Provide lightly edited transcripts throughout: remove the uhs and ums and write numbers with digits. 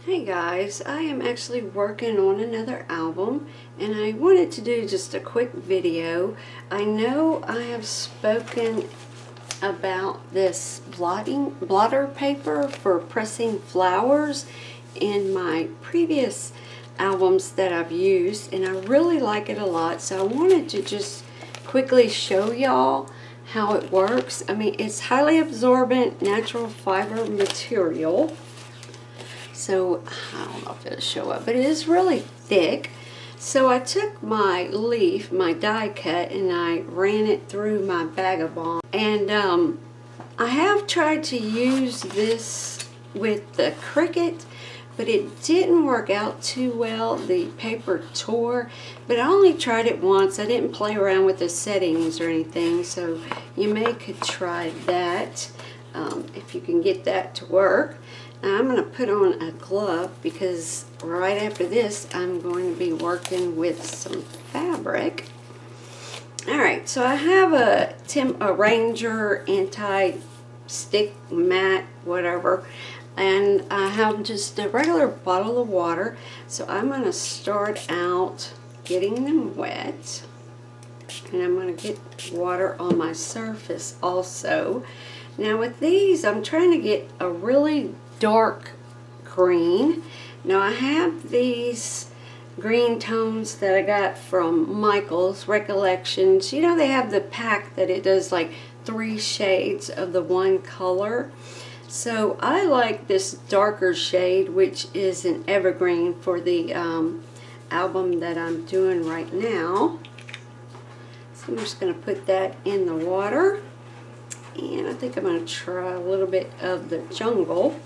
Hey guys, I am actually working on another album and I wanted to do just a quick video. I know I have spoken about this blotter paper for pressing flowers in my previous albums that I've used, and I really like it a lot, so I wanted to just quickly show y'all how it works. I mean, it's highly absorbent natural fiber material. So, I don't know if it'll show up, but it is really thick. So I took my leaf, my die cut, and I ran it through my Vagabond. And I have tried to use this with the Cricut, but it didn't work out too well. The paper tore, but I only tried it once. I didn't play around with the settings or anything, so you could try that if you can get that to work. Now I'm going to put on a glove because right after this I'm going to be working with some fabric. Alright, so I have a Ranger anti-stick mat, whatever, and I have just a regular bottle of water. So I'm going to start out getting them wet, and I'm going to get water on my surface also. Now with these, I'm trying to get a really dark green. Now I have these green tones that I got from Michael's Recollections. You know, they have the pack that it does like 3 shades of the one color. So I like this darker shade, which is an evergreen for the album that I'm doing right now. So I'm just going to put that in the water. And I think I'm going to try a little bit of the jungle.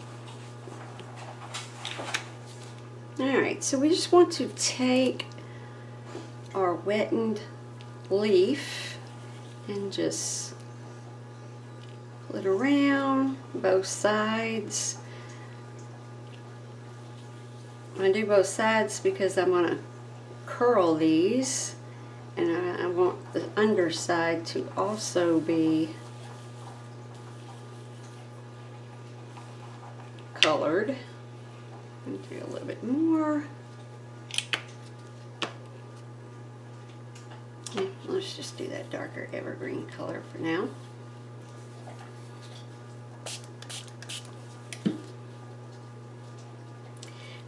Alright, so we just want to take our wettened leaf and just pull it around both sides. I'm going to do both sides because I'm going to curl these, and I want the underside to also be colored. I'm going to do a little bit more. Okay, let's just do that darker evergreen color for now.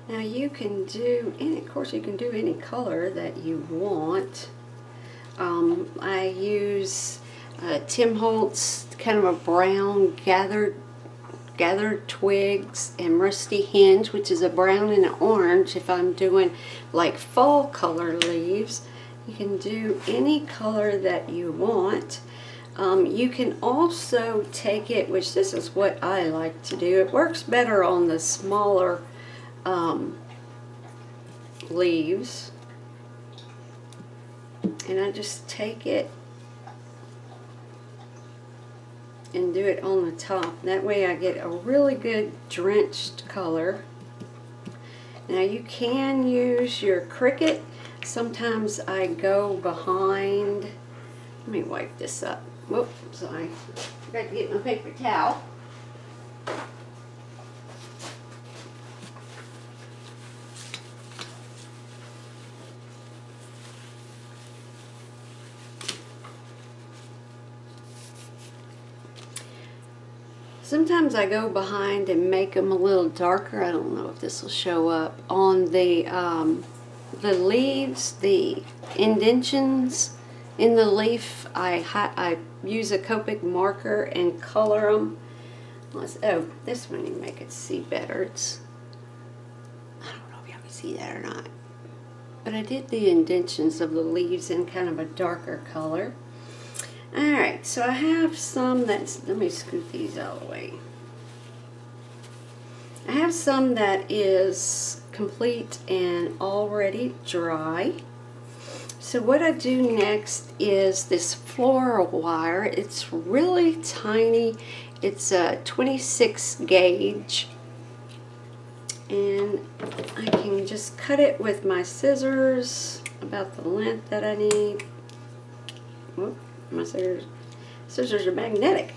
Now you can do, and of course you can do any color that you want. I use Tim Holtz, kind of a brown gathered twigs, and Rusty Hinge, which is a brown and an orange. If I'm doing like fall color leaves, you can do any color that you want. You can also take it, which this is what I like to do. It works better on the smaller leaves. And I just take it and do it on the top. That way I get a really good drenched color. Now you can use your Cricut. Sometimes I go behind. Let me wipe this up. Whoop, sorry. Forgot to get my paper towel. Sometimes I go behind and make them a little darker. I don't know if this will show up on the leaves, the indentions in the leaf. I use a Copic marker and color them. Oh, this one you make it see better. I don't know if y'all can see that or not, but I did the indentions of the leaves in kind of a darker color. Alright, so I have some that's, let me scoot these out of the way. I have some that is complete and already dry. So what I do next is this floral wire. It's really tiny. It's a 26 gauge. And I can just cut it with my scissors about the length that I need. Whoop. My scissors are magnetic.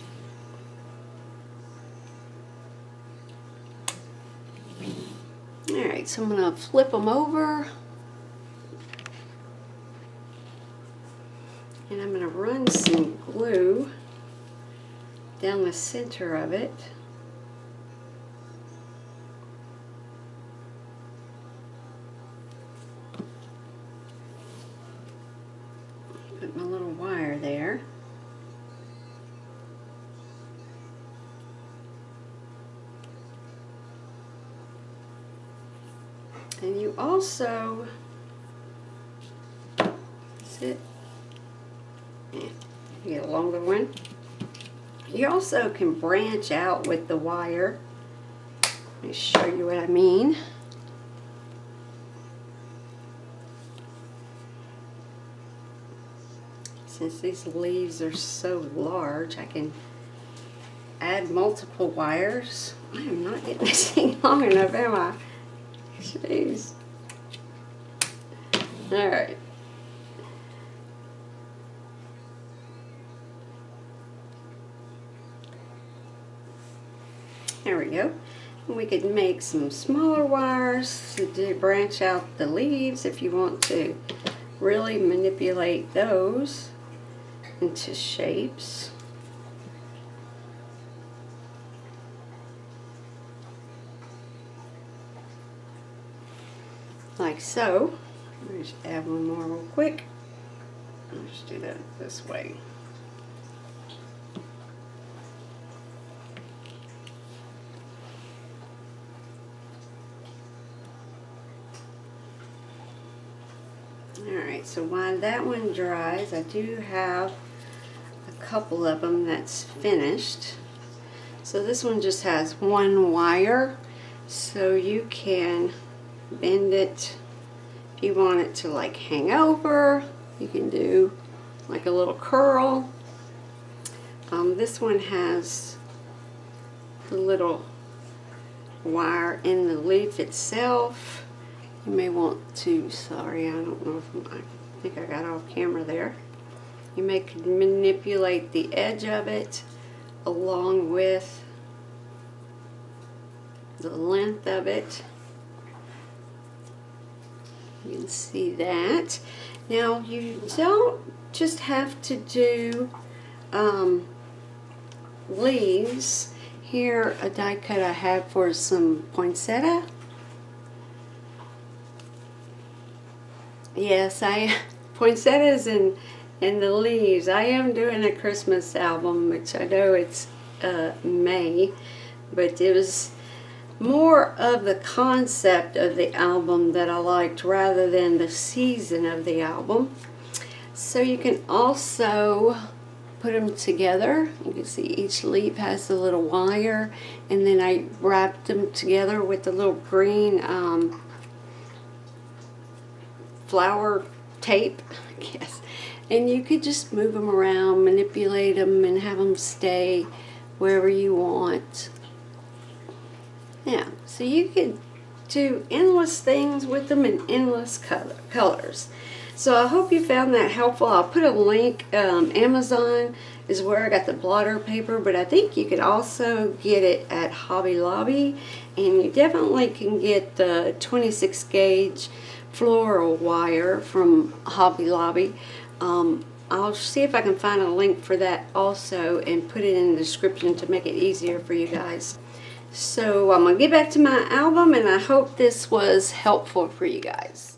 Alright, so I'm going to flip them over. And I'm going to run some glue down the center of it. Put my little wire there. And you also, that's it. Yeah, you get a longer one. You also can branch out with the wire. Let me show you what I mean. Since these leaves are so large, I can add multiple wires. I am not getting this thing long enough, am I? Jeez. Alright. There we go. And we could make some smaller wires to branch out the leaves if you want to really manipulate those into shapes. Like so. Let me just add one more real quick. I'll just do that this way. Alright, so while that one dries, I do have a couple of them that's finished. So this one just has one wire, so you can bend it if you want it to like hang over. You can do like a little curl. This one has the little wire in the leaf itself. You may want to, sorry, I don't know if I think I got off camera there. You may manipulate the edge of it along with the length of it. You can see that. Now you don't just have to do leaves. Here, a die cut I have for some poinsettia. Yes, poinsettias and the leaves. I am doing a Christmas album, which I know it's May, but it was more of the concept of the album that I liked rather than the season of the album. So you can also put them together. You can see each leaf has the little wire, and then I wrapped them together with the little green flower tape, I guess. And you could just move them around, manipulate them, and have them stay wherever you want. Yeah, so you could do endless things with them in endless colors. So I hope you found that helpful. I'll put a link. Amazon is where I got the blotter paper, but I think you could also get it at Hobby Lobby, and you definitely can get the 26 gauge floral wire from Hobby Lobby. I'll see if I can find a link for that also and put it in the description to make it easier for you guys. So I'm going to get back to my album, and I hope this was helpful for you guys.